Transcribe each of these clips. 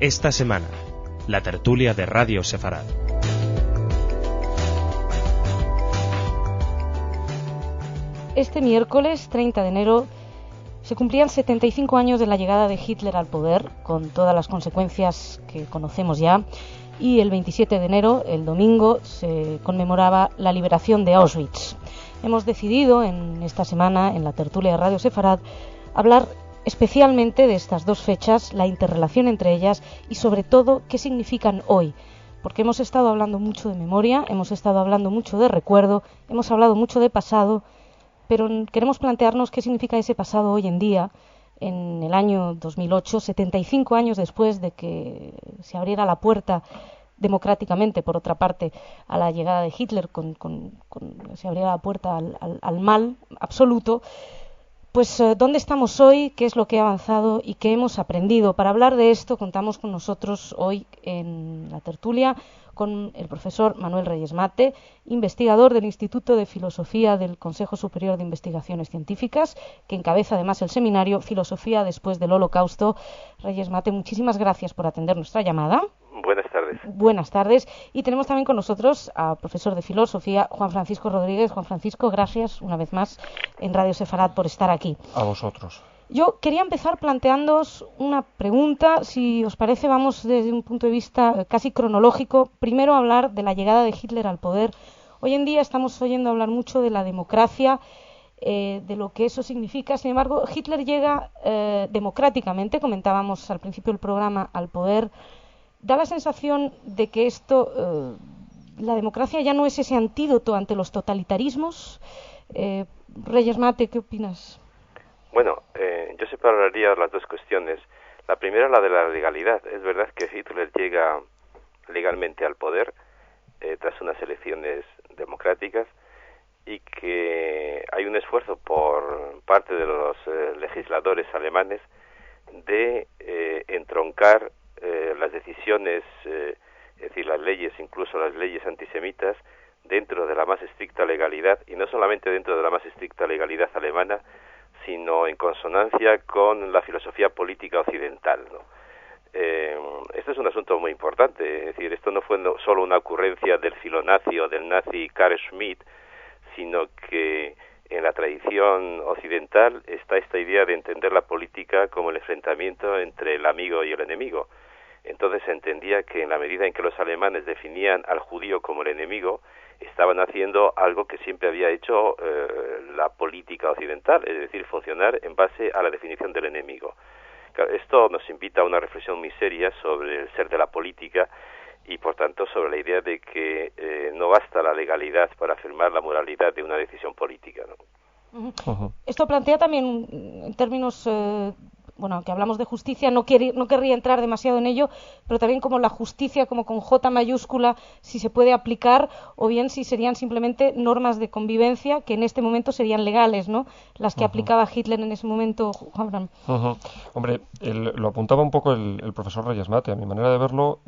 Esta semana, la tertulia de Radio Sefarad. Este miércoles 30 de enero se cumplían 75 años de la llegada de Hitler al poder, con todas las consecuencias que conocemos ya, y el 27 de enero, el domingo, se conmemoraba la liberación de Auschwitz. Hemos decidido en esta semana, en la tertulia de Radio Sefarad, hablar especialmente de estas dos fechas, la interrelación entre ellas y sobre todo qué significan hoy, porque hemos estado hablando mucho de memoria, hemos estado hablando mucho de recuerdo, hemos hablado mucho de pasado, pero queremos plantearnos qué significa ese pasado hoy en día, en el año 2008, 75 años después de que se abriera la puerta democráticamente, por otra parte, a la llegada de Hitler, se abriera la puerta al mal absoluto. Pues, ¿dónde estamos hoy? ¿Qué es lo que ha avanzado y qué hemos aprendido? Para hablar de esto, contamos con nosotros hoy en la tertulia con el profesor Manuel Reyes Mate, investigador del Instituto de Filosofía del Consejo Superior de Investigaciones Científicas, que encabeza además el seminario Filosofía después del Holocausto. Reyes Mate, muchísimas gracias por atender nuestra llamada. Buenas tardes. Buenas tardes. Y tenemos también con nosotros al profesor de Filosofía, Juan Francisco Rodríguez. Juan Francisco, gracias una vez más en Radio Sefarad por estar aquí. A vosotros. Yo quería empezar planteándoos una pregunta, si os parece, vamos desde un punto de vista casi cronológico. Primero hablar de la llegada de Hitler al poder. Hoy en día estamos oyendo hablar mucho de la democracia, de lo que eso significa. Sin embargo, Hitler llega democráticamente, comentábamos al principio del programa, al poder. Da la sensación de que la democracia ya no es ese antídoto ante los totalitarismos. Reyes Mate, ¿qué opinas? Bueno, yo separaría las dos cuestiones. La primera, la de la legalidad. Es verdad que Hitler llega legalmente al poder tras unas elecciones democráticas y que hay un esfuerzo por parte de los legisladores alemanes de entroncar las decisiones, es decir, las leyes, incluso las leyes antisemitas, dentro de la más estricta legalidad, y no solamente dentro de la más estricta legalidad alemana, sino en consonancia con la filosofía política occidental, ¿no? Esto es un asunto muy importante, es decir, esto no fue solo una ocurrencia del filonazi o del nazi Carl Schmitt, sino que en la tradición occidental está esta idea de entender la política como el enfrentamiento entre el amigo y el enemigo. Entonces se entendía que en la medida en que los alemanes definían al judío como el enemigo, estaban haciendo algo que siempre había hecho la política occidental, es decir, funcionar en base a la definición del enemigo. Claro, esto nos invita a una reflexión muy seria sobre el ser de la política y, por tanto, sobre la idea de que no basta la legalidad para afirmar la moralidad de una decisión política, ¿no? Uh-huh. Esto plantea también, en términos, aunque hablamos de justicia, no querría entrar demasiado en ello, pero también como la justicia, como con J mayúscula, si se puede aplicar, o bien si serían simplemente normas de convivencia que en este momento serían legales, ¿no? Las que aplicaba Hitler en ese momento, Juan. Hombre, lo apuntaba un poco el profesor Reyes Mate. A mi manera de verlo,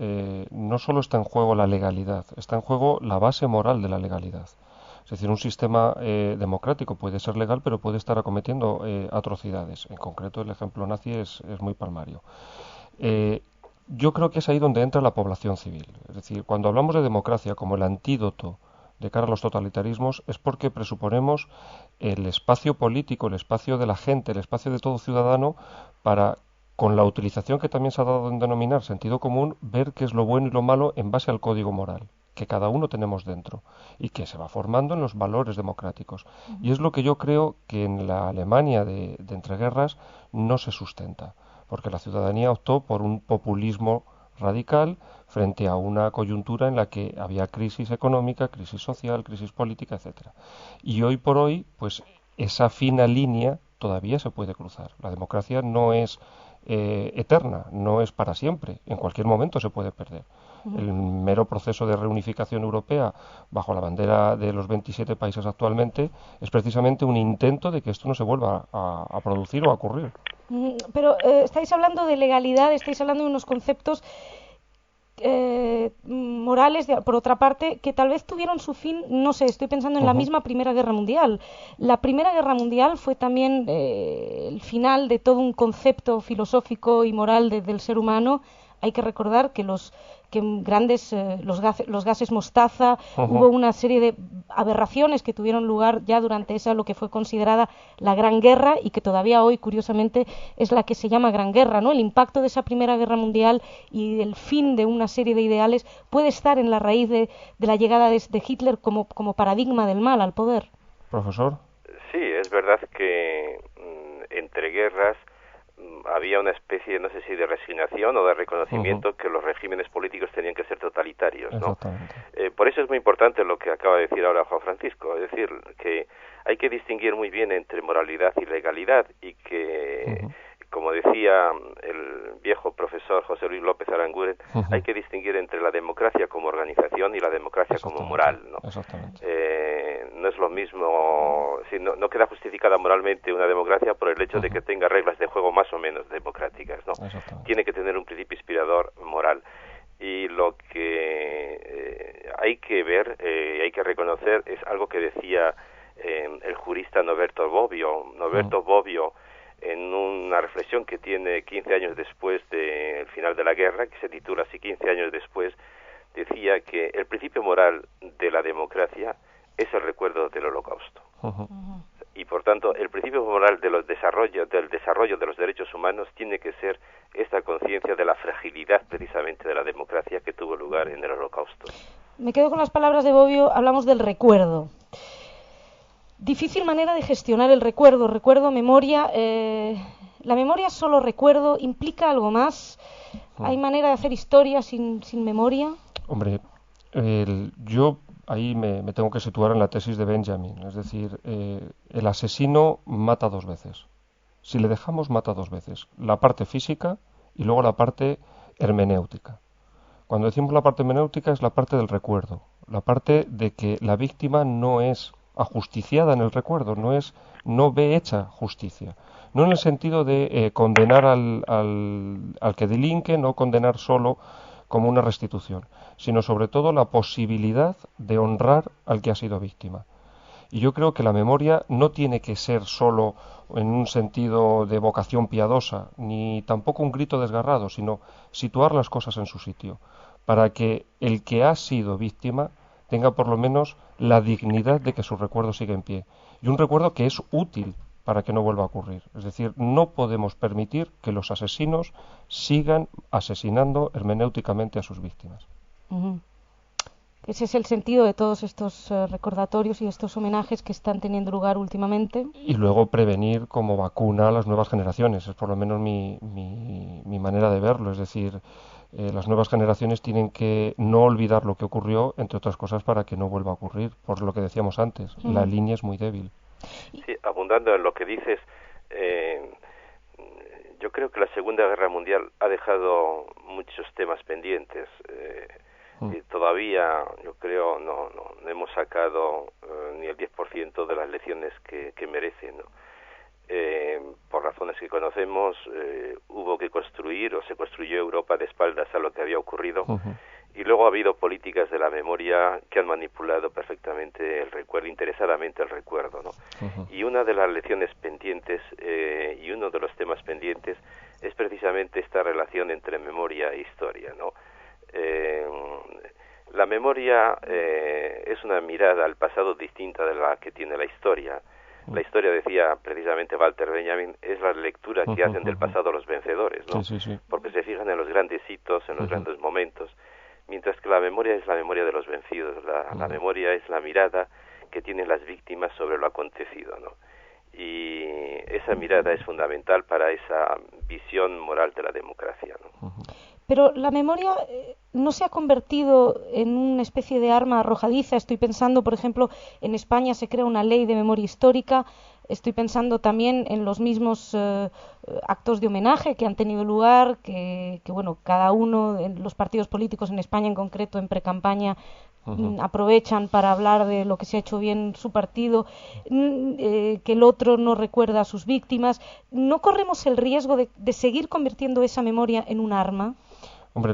no solo está en juego la legalidad, está en juego la base moral de la legalidad. Es decir, un sistema democrático puede ser legal, pero puede estar acometiendo atrocidades. En concreto, el ejemplo nazi es muy palmario. Yo creo que es ahí donde entra la población civil. Es decir, cuando hablamos de democracia como el antídoto de cara a los totalitarismos, es porque presuponemos el espacio político, el espacio de la gente, el espacio de todo ciudadano para, con la utilización que también se ha dado en denominar sentido común, ver qué es lo bueno y lo malo en base al código moral que cada uno tenemos dentro y que se va formando en los valores democráticos. Y es lo que yo creo que en la Alemania de entreguerras no se sustenta, porque la ciudadanía optó por un populismo radical frente a una coyuntura en la que había crisis económica, crisis social, crisis política, etcétera. Y hoy por hoy, pues esa fina línea todavía se puede cruzar. La democracia no es eterna, no es para siempre, en cualquier momento se puede perder. El mero proceso de reunificación europea bajo la bandera de los 27 países actualmente es precisamente un intento de que esto no se vuelva a producir o a ocurrir. Pero estáis hablando de legalidad, estáis hablando de unos conceptos morales, por otra parte, que tal vez tuvieron su fin, no sé, estoy pensando en la misma Primera Guerra Mundial. La Primera Guerra Mundial fue también el final de todo un concepto filosófico y moral del ser humano Hay que recordar que los gases mostaza, hubo una serie de aberraciones que tuvieron lugar ya durante esa, lo que fue considerada la Gran Guerra, y que todavía hoy, curiosamente, es la que se llama Gran Guerra, ¿no? El impacto de esa Primera Guerra Mundial y el fin de una serie de ideales puede estar en la raíz de la llegada de Hitler como paradigma del mal al poder. Profesor. Sí, es verdad que entre guerras había una especie, no sé si de resignación o de reconocimiento que los regímenes políticos tenían que ser totalitarios, ¿no? Por eso es muy importante lo que acaba de decir ahora Juan Francisco, es decir, que hay que distinguir muy bien entre moralidad y legalidad, y que, como decía el viejo profesor José Luis López Aranguren, hay que distinguir entre la democracia como organización y la democracia como moral, ¿no? No es lo mismo, no queda justificada moralmente una democracia por el hecho de que tenga reglas de juego más o menos democráticas, ¿no? Tiene que tener un principio inspirador moral. Y lo que hay que ver, hay que reconocer, es algo que decía el jurista Norberto Bobbio. Norberto Bobbio, en una reflexión que tiene 15 años después del final de la guerra, que se titula así 15 años después, decía que el principio moral de la democracia es el recuerdo del Holocausto. Y por tanto, el principio moral del desarrollo de los derechos humanos tiene que ser esta conciencia de la fragilidad precisamente de la democracia que tuvo lugar en el Holocausto. Me quedo con las palabras de Bobbio. Hablamos del recuerdo. Difícil manera de gestionar el recuerdo. Recuerdo, memoria. La memoria solo recuerdo, ¿implica algo más? ¿Hay manera de hacer historia sin memoria? Hombre, yo ahí me tengo que situar en la tesis de Benjamin. Es decir, el asesino mata dos veces. Si le dejamos, mata dos veces. La parte física y luego la parte hermenéutica. Cuando decimos la parte hermenéutica es la parte del recuerdo. La parte de que la víctima no es ajusticiada en el recuerdo, no ve hecha justicia. No en el sentido de condenar al que delinque, no condenar solo como una restitución, sino sobre todo la posibilidad de honrar al que ha sido víctima. Y yo creo que la memoria no tiene que ser solo en un sentido de vocación piadosa, ni tampoco un grito desgarrado, sino situar las cosas en su sitio, para que el que ha sido víctima tenga por lo menos la dignidad de que su recuerdo siga en pie. Y un recuerdo que es útil para que no vuelva a ocurrir. Es decir, no podemos permitir que los asesinos sigan asesinando hermenéuticamente a sus víctimas. Ese es el sentido de todos estos recordatorios y estos homenajes que están teniendo lugar últimamente. Y luego prevenir como vacuna a las nuevas generaciones. Es por lo menos mi manera de verlo. Es decir, las nuevas generaciones tienen que no olvidar lo que ocurrió, entre otras cosas, para que no vuelva a ocurrir. Por lo que decíamos antes, la línea es muy débil. Sí, abundando en lo que dices, yo creo que la Segunda Guerra Mundial ha dejado muchos temas pendientes. Y todavía, yo creo, no hemos sacado ni el 10% de las lecciones que merecen, ¿no? Por razones que conocemos, hubo que construir, o se construyó Europa de espaldas a lo que había ocurrido, y luego ha habido políticas de la memoria que han manipulado perfectamente el recuerdo, interesadamente el recuerdo, ¿no? Y una de las lecciones pendientes y uno de los temas pendientes es precisamente esta relación entre memoria e historia, ¿no? La memoria es una mirada al pasado distinta de la que tiene la historia. La historia, decía precisamente Walter Benjamin, es la lectura que hacen del pasado los vencedores, ¿no? Porque se fijan en los grandes hitos, en los grandes momentos, mientras que la memoria es la memoria de los vencidos. La memoria es la mirada que tienen las víctimas sobre lo acontecido, ¿no? Y esa mirada es fundamental para esa visión moral de la democracia, ¿no? Pero la memoria no se ha convertido en una especie de arma arrojadiza. Estoy pensando, por ejemplo, en España se crea una ley de memoria histórica. Estoy pensando también en los mismos actos de homenaje que han tenido lugar, que bueno, cada uno de los partidos políticos en España en concreto en precampaña aprovechan para hablar de lo que se ha hecho bien su partido, que el otro no recuerda a sus víctimas. ¿No corremos el riesgo de seguir convirtiendo esa memoria en un arma? Hombre,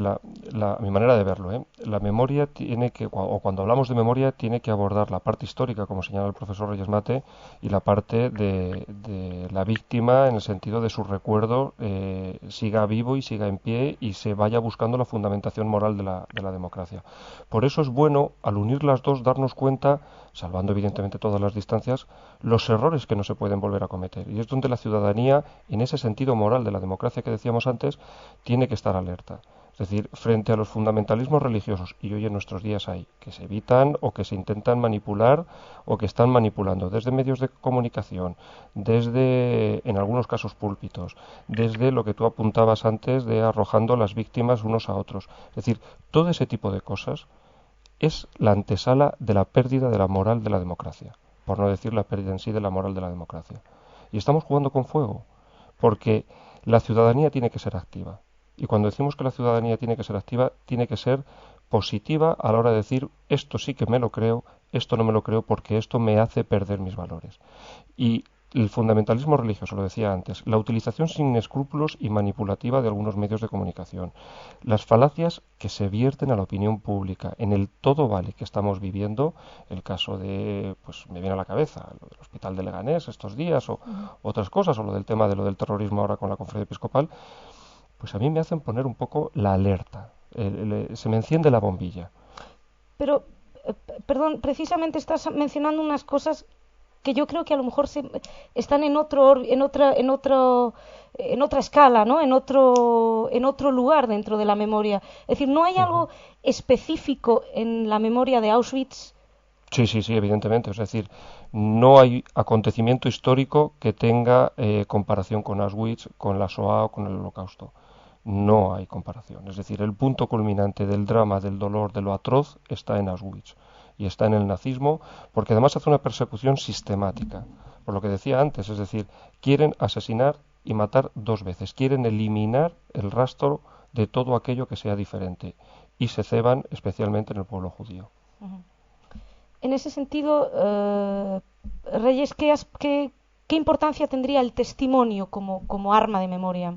mi manera de verlo, la memoria tiene que, o cuando hablamos de memoria, tiene que abordar la parte histórica, como señala el profesor Reyes Mate, y la parte de la víctima en el sentido de su recuerdo siga vivo y siga en pie y se vaya buscando la fundamentación moral de la democracia. Por eso es bueno, al unir las dos, darnos cuenta, salvando evidentemente todas las distancias, los errores que no se pueden volver a cometer. Y es donde la ciudadanía, en ese sentido moral de la democracia que decíamos antes, tiene que estar alerta. Es decir, frente a los fundamentalismos religiosos, y hoy en nuestros días hay, que se evitan o que se intentan manipular o que están manipulando desde medios de comunicación, desde, en algunos casos, púlpitos, desde lo que tú apuntabas antes de arrojando las víctimas unos a otros. Es decir, todo ese tipo de cosas es la antesala de la pérdida de la moral de la democracia, por no decir la pérdida en sí de la moral de la democracia. Y estamos jugando con fuego, porque la ciudadanía tiene que ser activa. Y cuando decimos que la ciudadanía tiene que ser activa, tiene que ser positiva a la hora de decir esto sí que me lo creo, esto no me lo creo porque esto me hace perder mis valores. Y el fundamentalismo religioso, lo decía antes, la utilización sin escrúpulos y manipulativa de algunos medios de comunicación, las falacias que se vierten a la opinión pública en el todo vale que estamos viviendo, el caso de, pues me viene a la cabeza, lo del hospital de Leganés estos días o otras cosas, o lo del tema de lo del terrorismo ahora con la conferencia episcopal, pues a mí me hacen poner un poco la alerta, se me enciende la bombilla. Pero, perdón, precisamente estás mencionando unas cosas que yo creo que a lo mejor están en otra escala, ¿no? En otro lugar dentro de la memoria. Es decir, ¿no hay algo específico en la memoria de Auschwitz? Sí, evidentemente. Es decir, no hay acontecimiento histórico que tenga comparación con Auschwitz, con la Shoah o con el Holocausto. No hay comparación. Es decir, el punto culminante del drama, del dolor, de lo atroz, está en Auschwitz. Y está en el nazismo, porque además hace una persecución sistemática. Por lo que decía antes, es decir, quieren asesinar y matar dos veces. Quieren eliminar el rastro de todo aquello que sea diferente. Y se ceban especialmente en el pueblo judío. En ese sentido, Reyes, ¿qué importancia tendría el testimonio como arma de memoria?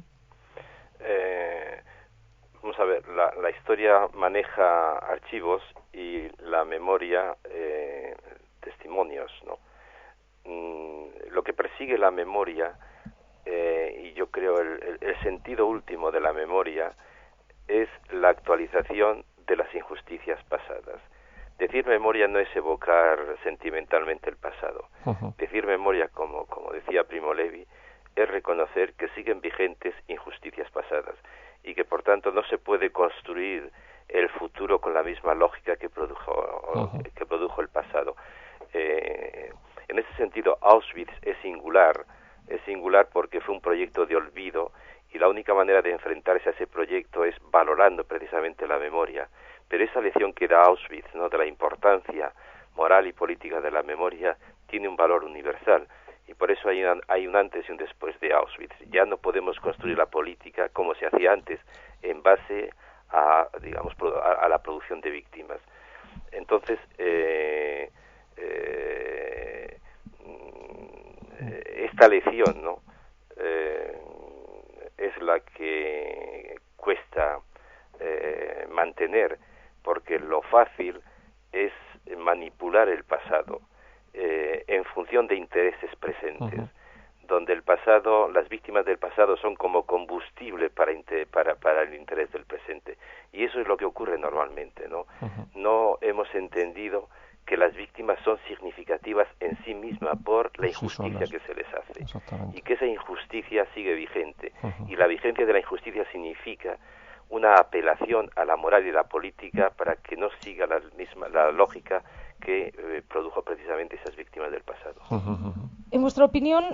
Vamos a ver, la historia maneja archivos y la memoria testimonios, ¿no? Lo que persigue la memoria, y yo creo el sentido último de la memoria, es la actualización de las injusticias pasadas. Decir memoria no es evocar sentimentalmente el pasado. Decir memoria, como decía Primo Levi, es reconocer que siguen vigentes injusticias pasadas y que por tanto no se puede construir el futuro con la misma lógica que produjo el pasado. En ese sentido, Auschwitz es singular porque fue un proyecto de olvido y la única manera de enfrentarse a ese proyecto es valorando precisamente la memoria. Pero esa lección que da Auschwitz, ¿no?, de la importancia moral y política de la memoria, tiene un valor universal. Y por eso hay un antes y un después de Auschwitz. Ya no podemos construir la política como se hacía antes, en base a la producción de víctimas. Entonces, esta lección, ¿no?, es la que cuesta mantener, porque lo fácil es manipular el pasado en función de intereses presentes, donde el pasado, las víctimas del pasado son como combustible para el interés del presente, y eso es lo que ocurre normalmente, ¿no? No hemos entendido que las víctimas son significativas en sí mismas por la injusticia que se les hace, y que esa injusticia sigue vigente, y la vigencia de la injusticia significa una apelación a la moral y la política para que no siga la lógica que produjo precisamente esas víctimas del pasado. En vuestra opinión,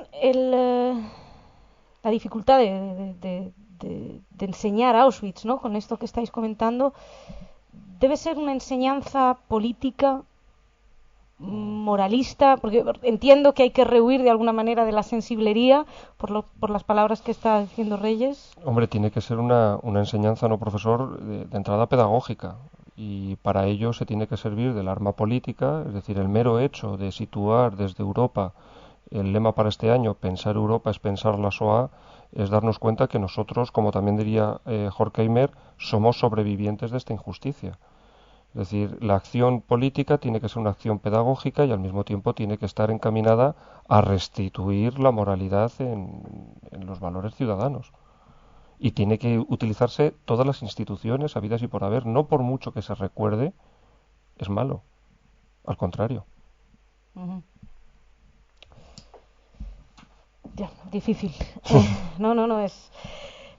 la dificultad de enseñar Auschwitz, ¿no?, con esto que estáis comentando, ¿debe ser una enseñanza política, moralista? Porque entiendo que hay que rehuir de alguna manera de la sensiblería por las palabras que está diciendo Reyes. Hombre, tiene que ser una enseñanza, no, profesor, de entrada pedagógica, y para ello se tiene que servir del arma política, es decir, el mero hecho de situar desde Europa el lema para este año, Pensar Europa es pensar la SOA, es darnos cuenta que nosotros, como también diría Horkheimer, somos sobrevivientes de esta injusticia. Es decir, la acción política tiene que ser una acción pedagógica y al mismo tiempo tiene que estar encaminada a restituir la moralidad en los valores ciudadanos. Y tiene que utilizarse todas las instituciones habidas y por haber. No por mucho que se recuerde, es malo. Al contrario. Ujú. Ya, difícil. No es...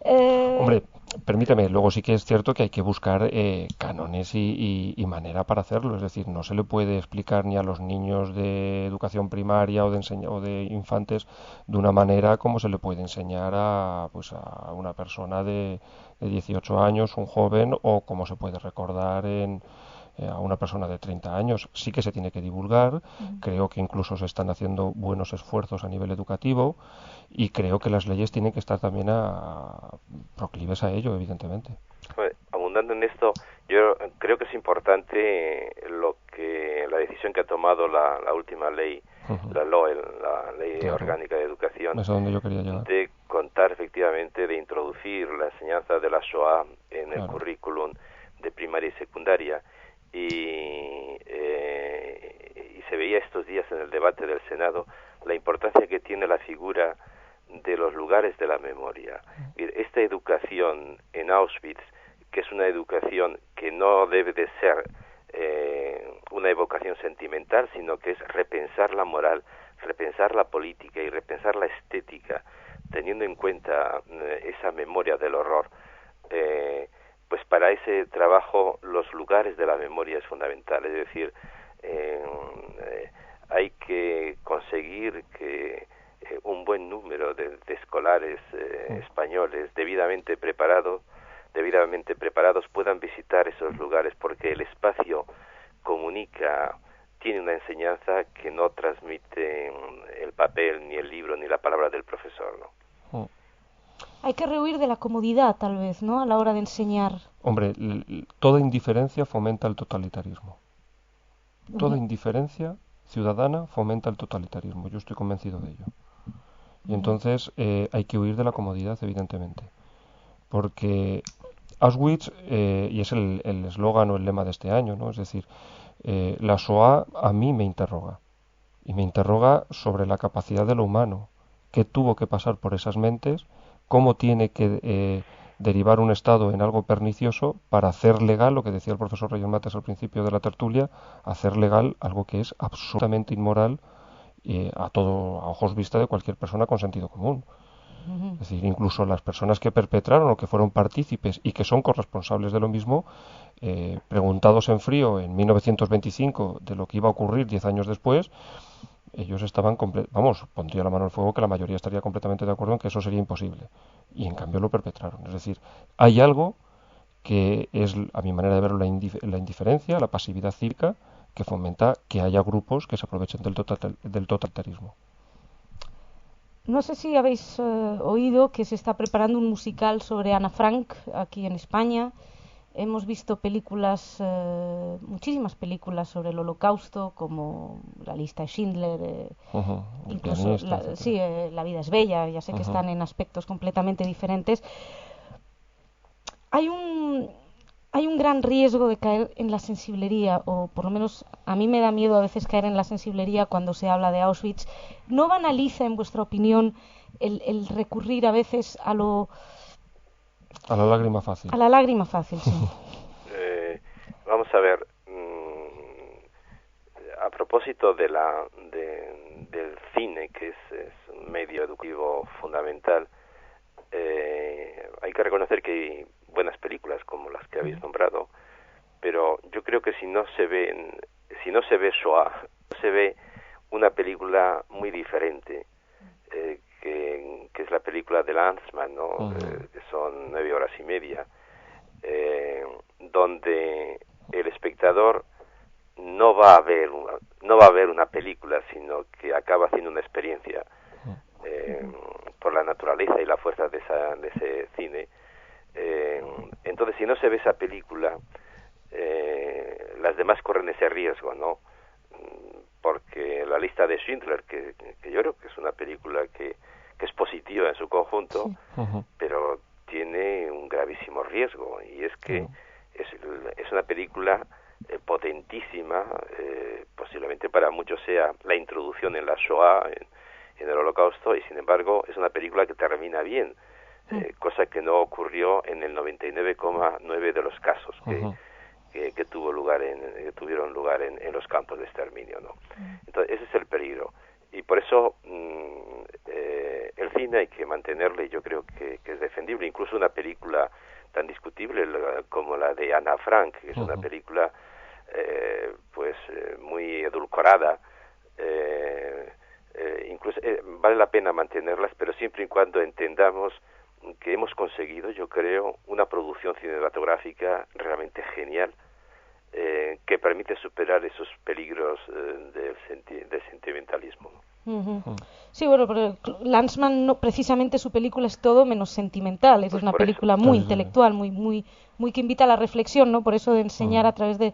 Hombre, permíteme, luego sí que es cierto que hay que buscar cánones y manera para hacerlo. Es decir, no se le puede explicar ni a los niños de educación primaria o de infantes de una manera como se le puede enseñar pues a una persona de 18 años, un joven, o como se puede recordar a una persona de 30 años. Sí que se tiene que divulgar, creo que incluso se están haciendo buenos esfuerzos a nivel educativo y creo que las leyes tienen que estar también proclives a ello, evidentemente. Abundando en esto, yo creo que es importante la decisión que ha tomado la última ley, la LOE, la Ley Claro. Orgánica de Educación, Es a donde yo quería llegar. de contar efectivamente, de introducir la enseñanza de la Shoah en el Claro. currículum de primaria y secundaria. Y se veía estos días en el debate del Senado la importancia que tiene la figura de los lugares de la memoria. Esta educación en Auschwitz, que es una educación que no debe de ser una evocación sentimental, sino que es repensar la moral, repensar la política y repensar la estética, teniendo en cuenta esa memoria del horror. Pues para ese trabajo los lugares de la memoria es fundamental, es decir, hay que conseguir que un buen número de escolares españoles debidamente preparados puedan visitar esos lugares, porque el espacio comunica, tiene una enseñanza que no transmite el papel, ni el libro, ni la palabra del profesor, ¿no? Hay que rehuir de la comodidad, tal vez, ¿no?, a la hora de enseñar. Hombre, toda indiferencia fomenta el totalitarismo. Toda indiferencia ciudadana fomenta el totalitarismo. Yo estoy convencido de ello. Y entonces hay que huir de la comodidad, evidentemente. Porque Auschwitz, y es el eslogan o el lema de este año, ¿no? Es decir, la SOA a mí me interroga. Y me interroga sobre la capacidad de lo humano, qué tuvo que pasar por esas mentes, cómo tiene que derivar un Estado en algo pernicioso para hacer legal, lo que decía el profesor Reyes Mates al principio de la tertulia, hacer legal algo que es absolutamente inmoral a ojos vista de cualquier persona con sentido común. Es decir, incluso las personas que perpetraron o que fueron partícipes y que son corresponsables de lo mismo, preguntados en frío en 1925 de lo que iba a ocurrir 10 años después, ellos estaban, pondría la mano al fuego que la mayoría estaría completamente de acuerdo en que eso sería imposible. Y en cambio lo perpetraron. Es decir, hay algo que es, a mi manera de verlo, la indiferencia, la pasividad cívica, que fomenta que haya grupos que se aprovechen del totalitarismo. No sé si habéis oído que se está preparando un musical sobre Ana Frank aquí en España. Hemos visto películas, muchísimas películas sobre el Holocausto, como La lista de Schindler, incluso La vida es bella. Ya sé que están en aspectos completamente diferentes. Hay un gran riesgo de caer en la sensiblería, o por lo menos a mí me da miedo a veces caer en la sensiblería cuando se habla de Auschwitz. ¿No banaliza, en vuestra opinión, el recurrir a veces a la lágrima fácil? A la lágrima fácil, sí. Vamos a ver, a propósito del cine, que es un medio educativo fundamental, hay que reconocer que hay buenas películas como las que habéis nombrado, pero yo creo que si no se ve Shoah, se ve una película muy diferente, que es la película de Lanzmann, ¿no? Que son 9 horas y media, donde el espectador no va a ver una película, sino que acaba haciendo una experiencia por la naturaleza y la fuerza de ese cine. Entonces, si no se ve esa película, las demás corren ese riesgo, ¿no? porque la lista de Schindler, que yo creo que es una película que es positiva en su conjunto, pero tiene un gravísimo riesgo, y es que es una película potentísima, posiblemente para muchos sea la introducción en la Shoah, en el Holocausto, y sin embargo es una película que termina bien, cosa que no ocurrió en el 99,9 de los casos que tuvieron lugar en los campos de exterminio, ¿no? Entonces ese es el peligro, y por eso el cine hay que mantenerle, yo creo que es defendible. Incluso una película tan discutible como la de Ana Frank, que es una película muy edulcorada, incluso vale la pena mantenerlas, pero siempre y cuando entendamos que hemos conseguido, yo creo, una producción cinematográfica realmente genial, que permite superar esos peligros del sentimentalismo, ¿no? Sí, bueno, pero Lanzmann precisamente su película es todo menos sentimental, es una película muy intelectual, muy que invita a la reflexión, ¿no? Por eso de enseñar a través de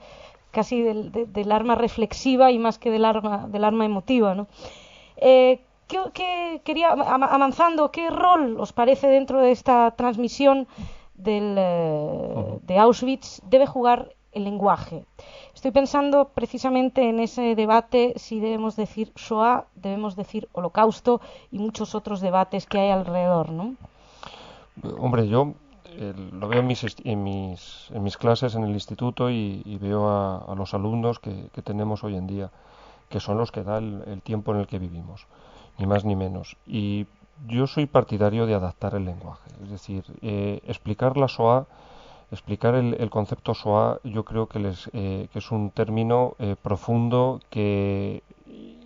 casi del arma reflexiva y más que del arma emotiva, ¿no? ¿Qué quería, avanzando, qué rol os parece dentro de esta transmisión de Auschwitz debe jugar el lenguaje? Estoy pensando precisamente en ese debate si debemos decir Shoah, debemos decir Holocausto y muchos otros debates que hay alrededor, ¿no? Hombre, yo lo veo en mis clases en el instituto y veo a los alumnos que tenemos hoy en día, que son los que da el tiempo en el que vivimos, ni más ni menos. Y yo soy partidario de adaptar el lenguaje, es decir, explicar la Shoah, explicar el concepto Shoah, yo creo que es un término profundo que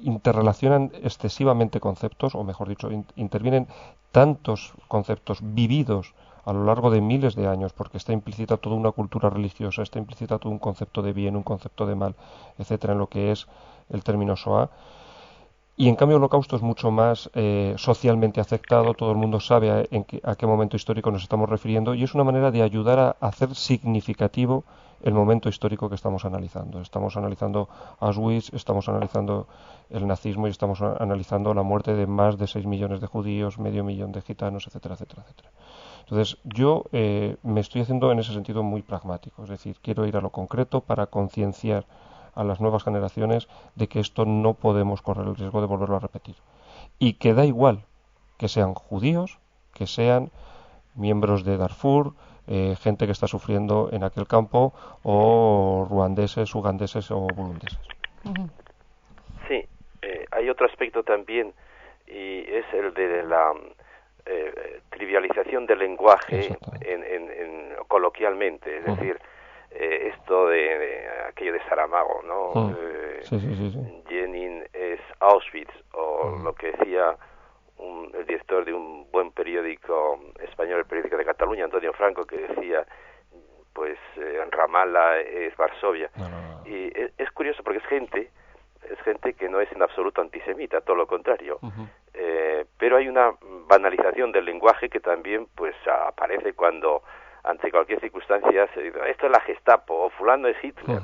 interrelacionan excesivamente conceptos, o mejor dicho, intervienen tantos conceptos vividos a lo largo de miles de años, porque está implícita toda una cultura religiosa, está implícita todo un concepto de bien, un concepto de mal, etcétera, en lo que es el término Shoah. Y en cambio el Holocausto es mucho más socialmente aceptado, todo el mundo sabe a qué momento histórico nos estamos refiriendo, y es una manera de ayudar a hacer significativo el momento histórico que estamos analizando. Estamos analizando Auschwitz, estamos analizando el nazismo y estamos analizando la muerte de más de 6 millones de judíos, medio millón de gitanos, etcétera, etcétera, etcétera. Entonces yo me estoy haciendo en ese sentido muy pragmático, es decir, quiero ir a lo concreto para concienciar a las nuevas generaciones de que esto no podemos correr el riesgo de volverlo a repetir. Y que da igual que sean judíos, que sean miembros de Darfur, gente que está sufriendo en aquel campo, o ruandeses, ugandeses o burundeses. Sí, hay otro aspecto también, y es el de la trivialización del lenguaje coloquialmente, es decir, esto de aquello de Saramago, ¿no? Jenin es Auschwitz, o lo que decía el director de un buen periódico español, el Periódico de Cataluña, Antonio Franco, que decía, pues Ramallah es Varsovia. Y es curioso porque es gente que no es en absoluto antisemita, todo lo contrario. Pero hay una banalización del lenguaje que también pues aparece cuando ante cualquier circunstancia se dice, esto es la Gestapo, o fulano es Hitler,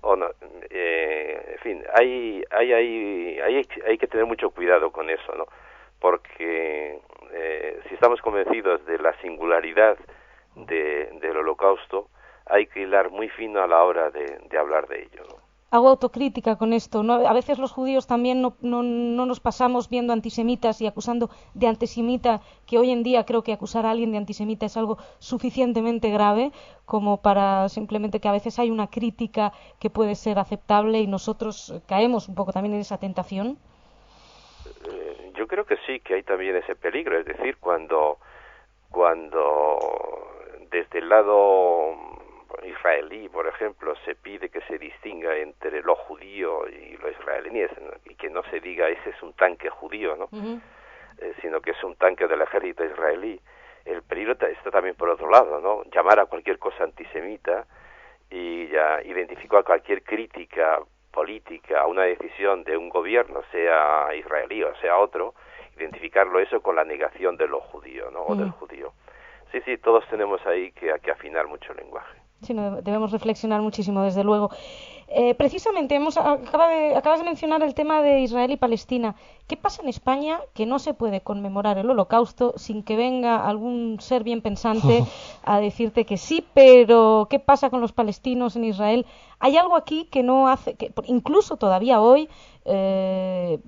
o no, en fin, hay que tener mucho cuidado con eso, ¿no? Porque si estamos convencidos de la singularidad del Holocausto, hay que hilar muy fino a la hora de hablar de ello, ¿no? Hago autocrítica con esto, ¿no? A veces los judíos también no nos pasamos viendo antisemitas y acusando de antisemita, que hoy en día creo que acusar a alguien de antisemita es algo suficientemente grave como para simplemente que a veces hay una crítica que puede ser aceptable y nosotros caemos un poco también en esa tentación. Yo creo que sí, que hay también ese peligro, es decir, cuando desde el lado israelí, por ejemplo, se pide que se distinga entre lo judío y lo israelí, y que no se diga ese es un tanque judío, ¿no? Sino que es un tanque del ejército israelí. El peligro está también por otro lado, ¿no? Llamar a cualquier cosa antisemita y ya identificar cualquier crítica política a una decisión de un gobierno, sea israelí o sea otro, identificarlo eso con la negación de lo judío, ¿no? O del judío. Sí, todos tenemos ahí que afinar mucho el lenguaje. Sí, debemos reflexionar muchísimo, desde luego. Precisamente, acabas de mencionar el tema de Israel y Palestina. ¿Qué pasa en España que no se puede conmemorar el Holocausto sin que venga algún ser bien pensante a decirte que sí, pero ¿qué pasa con los palestinos en Israel? Hay algo aquí que no hace, que incluso todavía hoy, en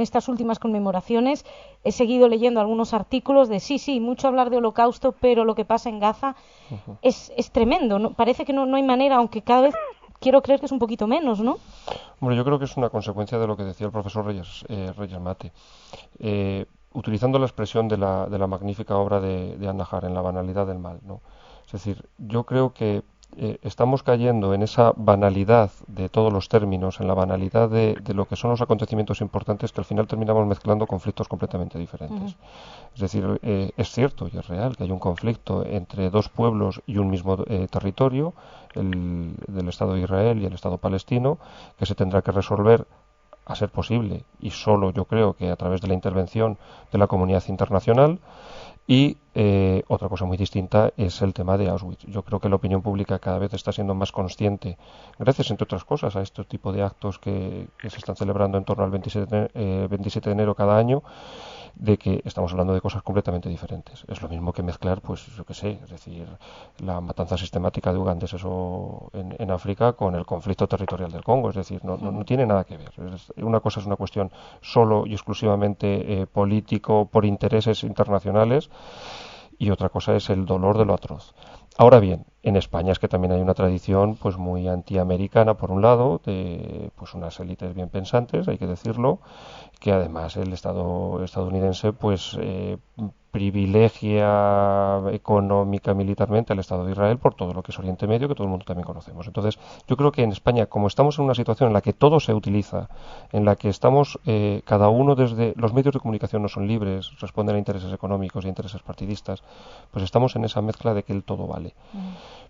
estas últimas conmemoraciones, he seguido leyendo algunos artículos de sí, mucho hablar de Holocausto, pero lo que pasa en Gaza es tremendo, ¿no? Parece que no hay manera, aunque cada vez quiero creer que es un poquito menos, ¿no? Bueno, yo creo que es una consecuencia de lo que decía el profesor Reyes Mate. Utilizando la expresión de la magnífica obra de Andahar, En la banalidad del mal, ¿no? Es decir, yo creo que estamos cayendo en esa banalidad de todos los términos, en la banalidad de lo que son los acontecimientos importantes, que al final terminamos mezclando conflictos completamente diferentes. Es decir, es cierto y es real que hay un conflicto entre dos pueblos y un mismo territorio, el del Estado de Israel y el Estado palestino, que se tendrá que resolver a ser posible, y solo yo creo que a través de la intervención de la comunidad internacional. Y otra cosa muy distinta es el tema de Auschwitz. Yo creo que la opinión pública cada vez está siendo más consciente, gracias, entre otras cosas, a este tipo de actos que se están celebrando en torno al 27 de enero cada año, de que estamos hablando de cosas completamente diferentes. Es lo mismo que mezclar, pues, yo qué sé, es decir, la matanza sistemática de ugandeses en África con el conflicto territorial del Congo. Es decir, no tiene nada que ver. Una cosa es una cuestión solo y exclusivamente político, por intereses internacionales, y otra cosa es el dolor de lo atroz. Ahora bien, en España es que también hay una tradición pues muy antiamericana, por un lado, de pues unas élites bien pensantes, hay que decirlo, que además el Estado estadounidense pues privilegia económica, militarmente al Estado de Israel por todo lo que es Oriente Medio, que todo el mundo también conocemos. Entonces, yo creo que en España, como estamos en una situación en la que todo se utiliza, en la que estamos cada uno desde los medios de comunicación no son libres, responden a intereses económicos y intereses partidistas, pues estamos en esa mezcla de que el todo vale.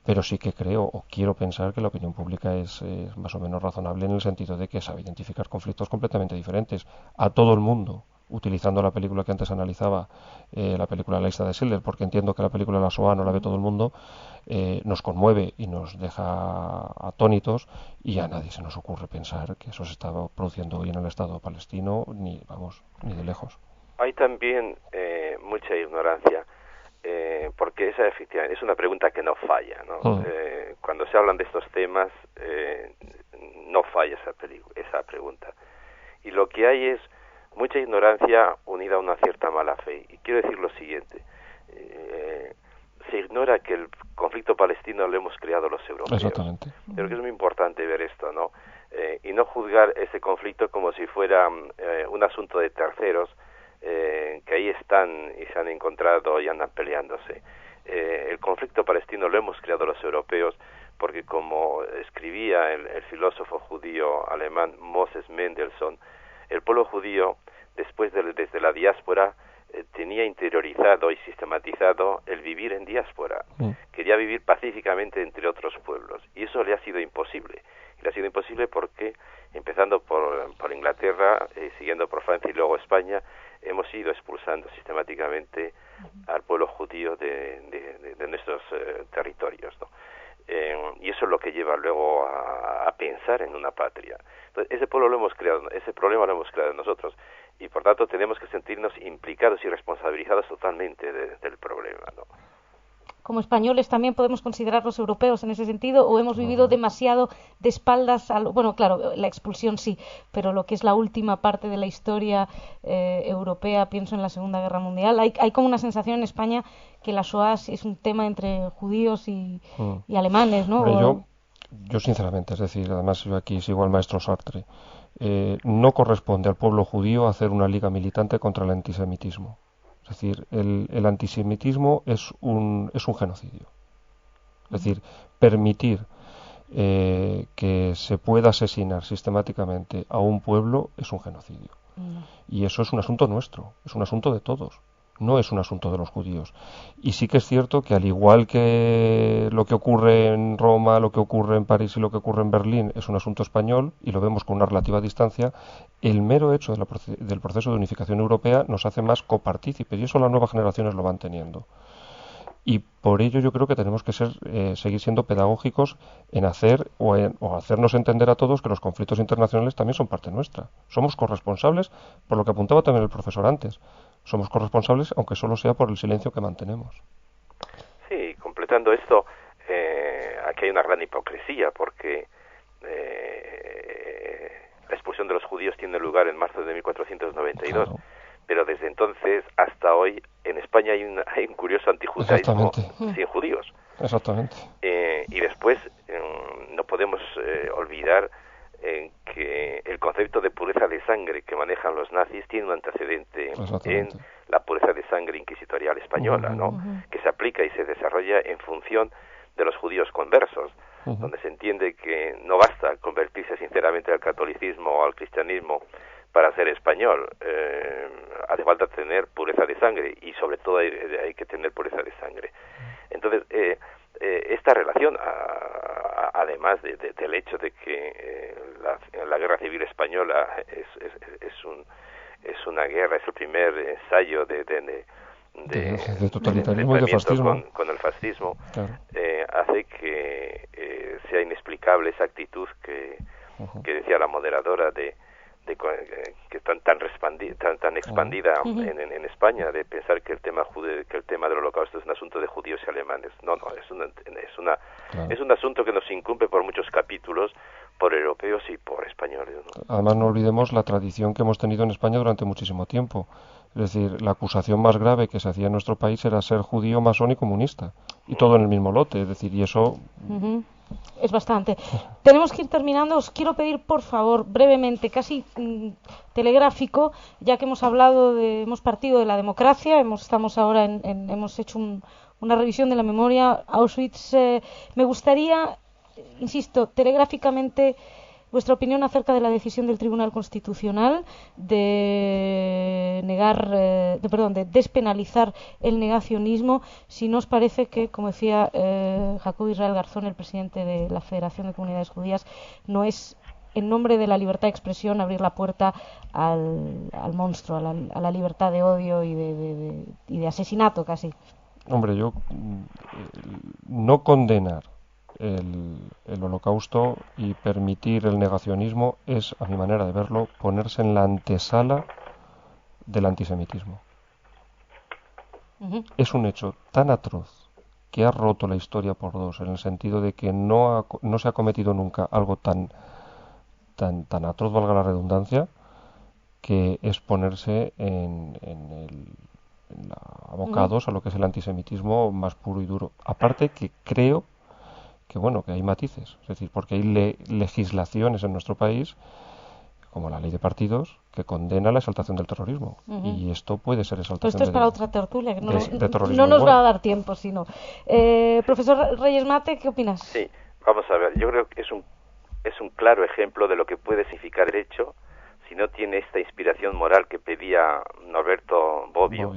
Pero sí que creo o quiero pensar que la opinión pública es más o menos razonable en el sentido de que sabe identificar conflictos completamente diferentes. A todo el mundo, utilizando la película que antes analizaba, la película La lista de Schindler, porque entiendo que la película La Shoah no la ve todo el mundo, nos conmueve y nos deja atónitos, y a nadie se nos ocurre pensar que eso se está produciendo hoy en el Estado palestino, ni de lejos. Hay también mucha ignorancia, porque esa efectivamente es una pregunta que no falla, ¿no? Cuando se hablan de estos temas, no falla esa pregunta. Y lo que hay es mucha ignorancia unida a una cierta mala fe. Y quiero decir lo siguiente: se ignora que el conflicto palestino lo hemos creado los europeos. Exactamente. Creo que es muy importante ver esto, ¿no? Y no juzgar ese conflicto como si fuera un asunto de terceros, que ahí están y se han encontrado y andan peleándose. El conflicto palestino lo hemos creado los europeos porque, como escribía el filósofo judío alemán Moses Mendelssohn, el pueblo judío, desde la diáspora, tenía interiorizado y sistematizado el vivir en diáspora. Quería vivir pacíficamente entre otros pueblos, y eso le ha sido imposible. Y le ha sido imposible porque, empezando por Inglaterra, siguiendo por Francia y luego España, hemos ido expulsando sistemáticamente al pueblo judío de nuestros territorios, ¿no? Y eso es lo que lleva luego a pensar en una patria. Entonces, ese pueblo lo hemos creado, ese problema lo hemos creado nosotros, y por tanto tenemos que sentirnos implicados y responsabilizados totalmente del problema, ¿no? Como españoles también podemos considerarnos europeos en ese sentido, o hemos vivido demasiado de espaldas bueno, claro, la expulsión sí, pero lo que es la última parte de la historia europea, pienso en la Segunda Guerra Mundial, hay como una sensación en España que la Shoah es un tema entre judíos y alemanes, ¿no? Hombre, yo sinceramente, es decir, además yo aquí sigo al maestro Sartre, no corresponde al pueblo judío hacer una liga militante contra el antisemitismo. Es decir, el antisemitismo es un genocidio. Es decir, permitir que se pueda asesinar sistemáticamente a un pueblo es un genocidio. Y eso es un asunto nuestro, es un asunto de todos. No es un asunto de los judíos. Y sí que es cierto que, al igual que lo que ocurre en Roma, lo que ocurre en París y lo que ocurre en Berlín es un asunto español, y lo vemos con una relativa distancia, el mero hecho del proceso de unificación europea nos hace más copartícipes, y eso las nuevas generaciones lo van teniendo. Y por ello yo creo que tenemos que seguir siendo pedagógicos en hacer o hacernos entender a todos que los conflictos internacionales también son parte nuestra. Somos corresponsables, por lo que apuntaba también el profesor antes. Somos corresponsables, aunque solo sea por el silencio que mantenemos. Sí, completando esto, aquí hay una gran hipocresía, porque la expulsión de los judíos tiene lugar en marzo de 1492. Claro. Pero desde entonces hasta hoy en España hay un curioso antijudaísmo sin judíos. Exactamente. Y después no podemos olvidar que el concepto de pureza de sangre que manejan los nazis tiene un antecedente en la pureza de sangre inquisitorial española, ¿no? Que se aplica y se desarrolla en función de los judíos conversos, donde se entiende que no basta convertirse sinceramente al catolicismo o al cristianismo para ser español, hace falta tener pureza de sangre, y sobre todo hay que tener pureza de sangre. Entonces, esta relación, además del hecho de que la guerra civil española es una guerra, es el primer ensayo de totalitarismo y de fascismo con el fascismo, claro. Hace que sea inexplicable esa actitud que decía la moderadora que tan expandida en España, de pensar que el tema del Holocausto es un asunto de judíos y alemanes. No, es un asunto que nos incumbe por muchos capítulos, por europeos y por españoles, ¿no? Además, no olvidemos la tradición que hemos tenido en España durante muchísimo tiempo. Es decir, la acusación más grave que se hacía en nuestro país era ser judío, masón y comunista, y todo en el mismo lote. Es decir, y eso es bastante. Tenemos que ir terminando. Os quiero pedir, por favor, brevemente, casi telegráfico, ya que hemos partido de la democracia, estamos ahora hemos hecho una revisión de la memoria Auschwitz. Me gustaría, insisto, telegráficamente, vuestra opinión acerca de la decisión del Tribunal Constitucional de despenalizar el negacionismo, si no os parece que, como decía Jacobo Israel Garzón, el presidente de la Federación de Comunidades Judías, no es, en nombre de la libertad de expresión, abrir la puerta al monstruo, a la libertad de odio y de asesinato casi. Hombre, yo no condenar el Holocausto y permitir el negacionismo es, a mi manera de verlo, ponerse en la antesala del antisemitismo. Es un hecho tan atroz que ha roto la historia por dos, en el sentido de que no se ha cometido nunca algo tan atroz, valga la redundancia, que es ponerse abocados a lo que es el antisemitismo más puro y duro. Aparte que creo que hay matices, es decir, porque hay legislaciones en nuestro país, como la ley de partidos, que condena la exaltación del terrorismo, y esto puede ser exaltación. Pues esto es para otra tertulia, que de terrorismo. No nos va a dar tiempo, sino. Profesor Reyes Mate, ¿qué opinas? Sí, vamos a ver, yo creo que es un claro ejemplo de lo que puede significar el derecho si no tiene esta inspiración moral que pedía Norberto Bobbio,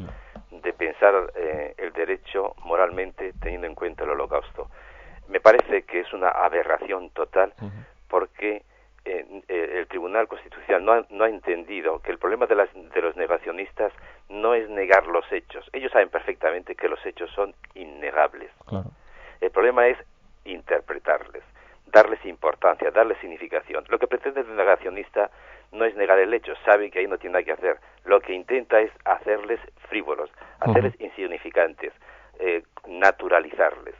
de pensar el derecho moralmente teniendo en cuenta el Holocausto. Me parece que es una aberración total, porque el Tribunal Constitucional no ha entendido que el problema de los negacionistas no es negar los hechos. Ellos saben perfectamente que los hechos son innegables. Claro. El problema es interpretarles, darles importancia, darles significación. Lo que pretende el negacionista no es negar el hecho, sabe que ahí no tiene nada que hacer. Lo que intenta es hacerles frívolos, hacerles insignificantes, naturalizarles.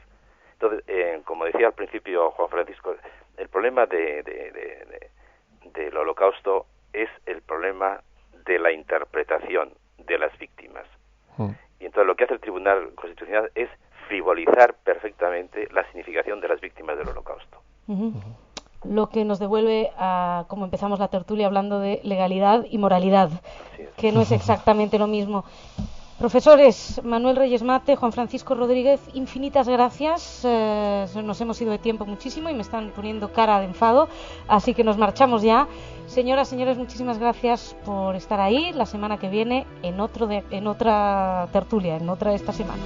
Entonces, como decía al principio Juan Francisco, el problema del Holocausto es el problema de la interpretación de las víctimas. Y entonces lo que hace el Tribunal Constitucional es frivolizar perfectamente la significación de las víctimas del Holocausto. Lo que nos devuelve a, como empezamos la tertulia, hablando de legalidad y moralidad, que no es exactamente lo mismo. Profesores Manuel Reyes Mate, Juan Francisco Rodríguez, infinitas gracias. Nos hemos ido de tiempo muchísimo y me están poniendo cara de enfado, así que nos marchamos ya. Señoras, señores, muchísimas gracias por estar ahí. La semana que viene en otra tertulia, en otra esta semana.